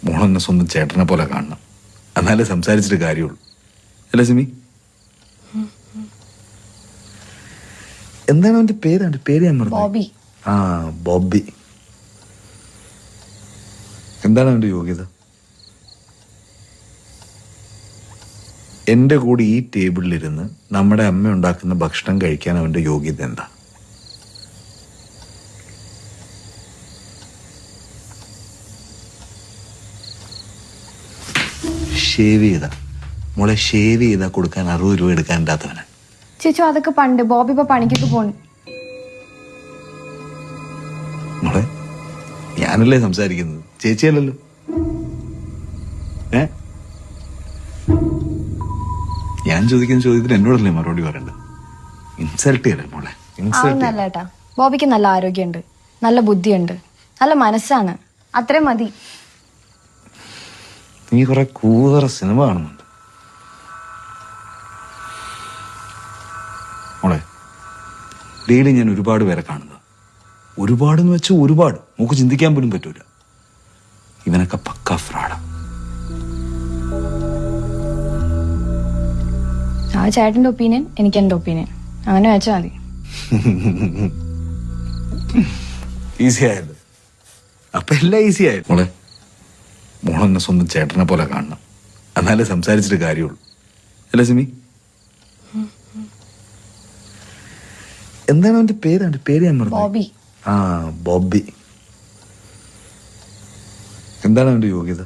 മോളെന്നെ സ്വന്തം ചേട്ടനെ പോലെ കാണണം. എന്നാലേ സംസാരിച്ചിട്ട് കാര്യമുള്ളൂ. അല്ലേ സിമി? എന്താണ് അവന്റെ പേര്? അവന്റെ പേര് ഞാൻ പറഞ്ഞു. ബോബി. ആ, ബോബി. എന്താണ് അവന്റെ യോഗ്യത? എൻ്റെ കൂടെ ഈ ടേബിളിലിരുന്ന് നമ്മുടെ അമ്മ ഉണ്ടാക്കുന്ന ഭക്ഷണം കഴിക്കാൻ അവന്റെ യോഗ്യത എന്താ? ഷേവ് ചെയ്താ മോളെ, ഷേവ് ചെയ്താ കൊടുക്കാൻ 60 രൂപ എടുക്കാൻ ഇല്ലാത്തവനാ. ചേച്ചി അതൊക്കെ പണ്ട്. ബോബി ഇപ്പൊ പണിക്കൊക്കെ പോണു. മോളെ, ഞാനല്ലേ സംസാരിക്കുന്നത്, ചേച്ചിയല്ലല്ലോ. ഞാൻ ചോദിക്കുന്ന ചോദ്യത്തിന് എന്നോടല്ലേ മറുപടി പറയണ്ടത്? ഇൻസൾട്ട് ചെയ്യല്ലേ മോളെ, ഇൻസൾട്ട്. നല്ല ഏട്ടാ, ബോബിക്ക് നല്ല ആരോഗ്യമുണ്ട്, നല്ല ബുദ്ധിയുണ്ട്, നല്ല മനസ്സാണ്. അത്രയും മതി. നീ കുറെ കൂതറ സിനിമ കാണുന്നുണ്ട് മോളെ. ഡെയിലി ഞാൻ ഒരുപാട് പേരെ കാണുന്നത്. ഒരുപാടെന്ന് വെച്ചാൽ ഒരുപാട്, നമുക്ക് ചിന്തിക്കാൻ പോലും പറ്റൂല. ഇവനൊക്കെ പക്ക ഫ്രോഡാ. ആ ചേട്ടന്റെ ഒപ്പീനിയൻ, എനിക്ക് എന്റെ ഒപ്പീനിയൻ, അങ്ങനെ വെച്ചാൽ മതി. ഈസി ആയത്. അപ്പൊ എല്ലാം ഈസി ആയത്. മോളെ, മോളെന്നെ സ്വന്തം ചേട്ടനെ പോലെ കാണണം. എന്നാലേ സംസാരിച്ചിട്ട് കാര്യമുള്ളൂ. അല്ലേ സിമി? എന്താണ് അവന്റെ പേര്? അവന്റെ പേര് ഞാൻ പറഞ്ഞു. ബോബി. ആ, ബോബി. എന്താണ് അവന്റെ യോഗ്യത?